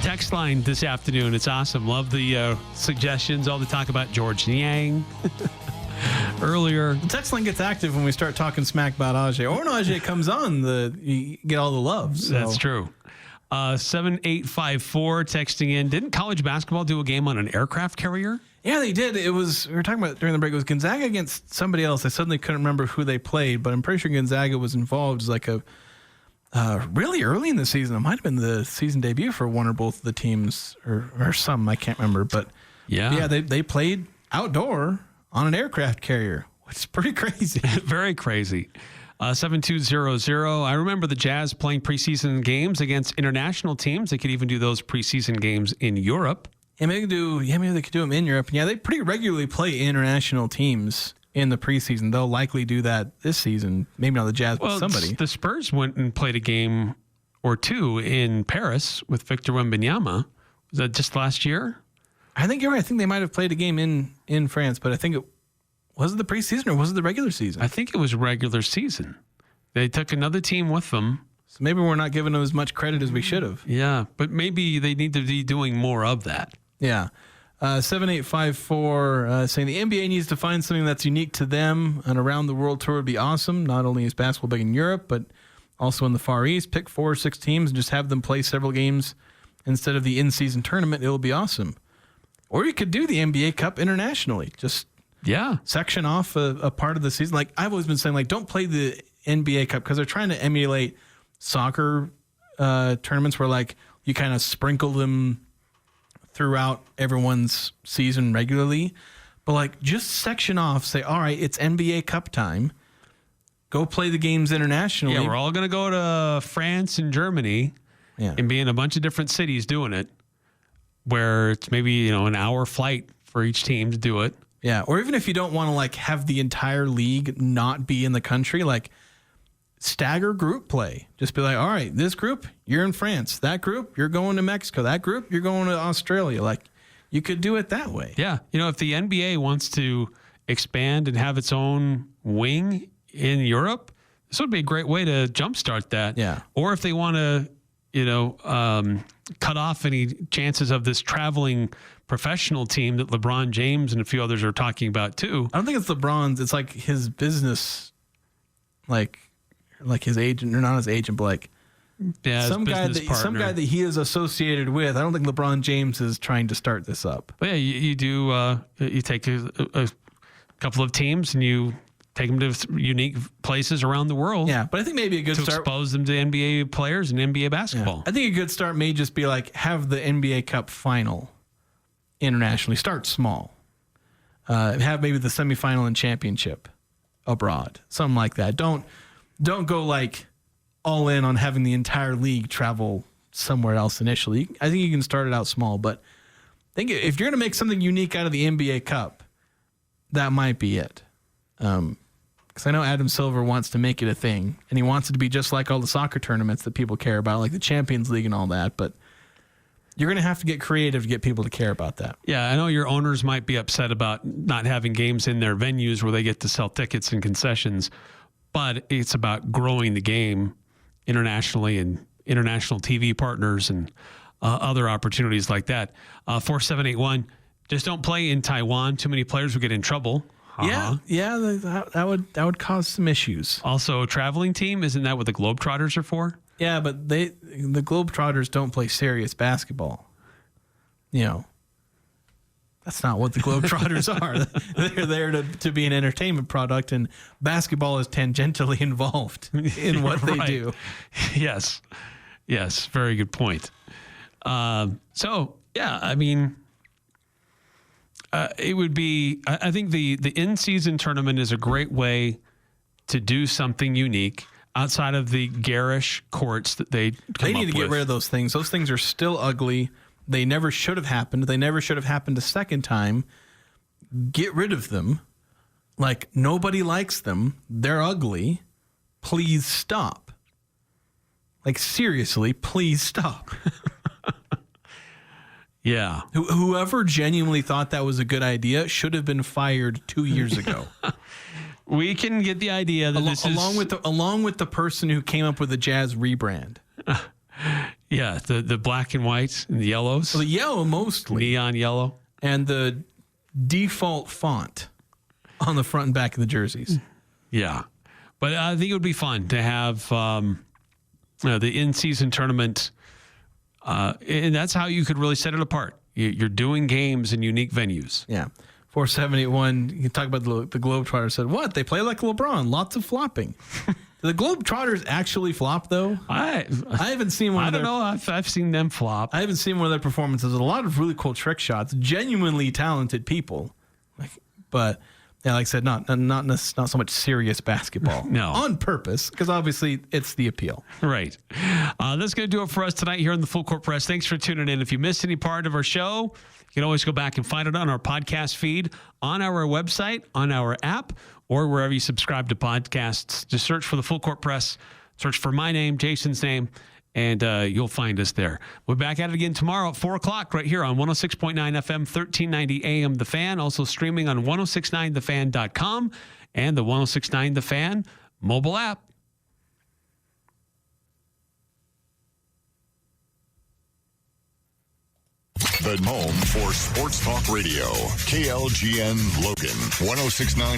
text line this afternoon. It's awesome. Love the suggestions, all the talk about Georges Niang earlier. The text line gets active when we start talking smack about Ajay. Or when Ajay comes on, you get all the love. So. That's true. 7854 texting in. Didn't college basketball do a game on an aircraft carrier? Yeah, they did. We were talking about during the break. It was Gonzaga against somebody else. I suddenly couldn't remember who they played, but I'm pretty sure Gonzaga was involved as like a really early in the season. It might have been the season debut for one or both of the teams, or some. I can't remember, but yeah, they played outdoor on an aircraft carrier, which is pretty crazy. Very crazy. 7200. I remember the Jazz playing preseason games against international teams. They could even do those preseason games in Europe. Yeah, maybe they could do them in Europe. And yeah, they pretty regularly play international teams in the preseason. They'll likely do that this season. Maybe not the Jazz, but somebody. The Spurs went and played a game or two in Paris with Victor Wembanyama. Was that just last year? I think you're right. I think they might have played a game in France, but I think was it the preseason or was it the regular season? I think it was regular season. They took another team with them. So maybe we're not giving them as much credit as we should have. Yeah, but maybe they need to be doing more of that. Yeah. 7854 saying the NBA needs to find something that's unique to them. An around the world tour would be awesome. Not only is basketball big in Europe, but also in the Far East. Pick 4 or 6 teams and just have them play several games instead of the in-season tournament. It'll be awesome. Or you could do the NBA Cup internationally. Just section off a part of the season. Like I've always been saying, like don't play the NBA Cup because they're trying to emulate soccer tournaments where like you kind of sprinkle them throughout everyone's season regularly. But like just section off, say, all right, it's NBA Cup time. Go play the games internationally. Yeah, we're all going to go to France and Germany and be in a bunch of different cities doing it where it's maybe, an hour flight for each team to do it. Yeah, or even if you don't want to like have the entire league not be in the country, like stagger group play. Just be like, all right, this group, you're in France. That group, you're going to Mexico. That group, you're going to Australia. Like you could do it that way. Yeah. If the NBA wants to expand and have its own wing in Europe, this would be a great way to jumpstart that. Yeah. Or if they want to, cut off any chances of this traveling professional team that LeBron James and a few others are talking about too. I don't think it's LeBron's. It's like his business, like his agent, or not his agent, but like some guy that he is associated with. I don't think LeBron James is trying to start this up. But yeah, you do. You take a couple of teams and you take them to unique places around the world. Yeah, but I think maybe a good to start expose them to NBA players and NBA basketball. Yeah. I think a good start may just be like have the NBA Cup final internationally. Start small. Have maybe the semifinal and championship abroad, something like that. Don't go like all in on having the entire league travel somewhere else initially. I think you can start it out small, but I think if you're going to make something unique out of the NBA Cup, that might be it. Because I know Adam Silver wants to make it a thing, and he wants it to be just like all the soccer tournaments that people care about, like the Champions League and all that. But you're going to have to get creative to get people to care about that. Yeah, I know your owners might be upset about not having games in their venues where they get to sell tickets and concessions, but it's about growing the game internationally and international TV partners and other opportunities like that. 4781, just don't play in Taiwan. Too many players will get in trouble. Yeah, that would cause some issues. Also, a traveling team, isn't that what the Globetrotters are for? Yeah, but the Globetrotters don't play serious basketball. That's not what the Globetrotters are. They're there to be an entertainment product, and basketball is tangentially involved in what they do. Yes, very good point. It would be, I think the in-season tournament is a great way to do something unique outside of the garish courts that they need to get rid of those things. Those things are still ugly. They never should have happened. They never should have happened a second time. Get rid of them. Like, nobody likes them. They're ugly. Please stop. Like, seriously, please stop. Yeah. Whoever genuinely thought that was a good idea should have been fired 2 years ago. We can get the idea that along with the person who came up with the Jazz rebrand. Yeah, the black and white and the yellows. So the yellow mostly. Neon yellow. And the default font on the front and back of the jerseys. Yeah. But I think it would be fun to have the in-season tournament. And that's how you could really set it apart. You're doing games in unique venues. Yeah. 4781, you can talk about the Globetrotters said, what? They play like LeBron. Lots of flopping. Do the Globetrotters actually flop, though? I haven't seen one. I don't know. I've seen them flop. I haven't seen one of their performances. A lot of really cool trick shots. Genuinely talented people. But yeah, like I said, not so much serious basketball. No. On purpose, because obviously it's the appeal. Right. That's going to do it for us tonight here on the Full Court Press. Thanks for tuning in. If you missed any part of our show, you can always go back and find it on our podcast feed, on our website, on our app, or wherever you subscribe to podcasts. Just search for the Full Court Press, search for my name, Jason's name, and you'll find us there. We'll be back at it again tomorrow at 4 o'clock right here on 106.9 FM, 1390 AM The Fan, also streaming on 1069thefan.com and the 1069 The Fan mobile app. The home for Sports Talk Radio, KLGN Logan, 1069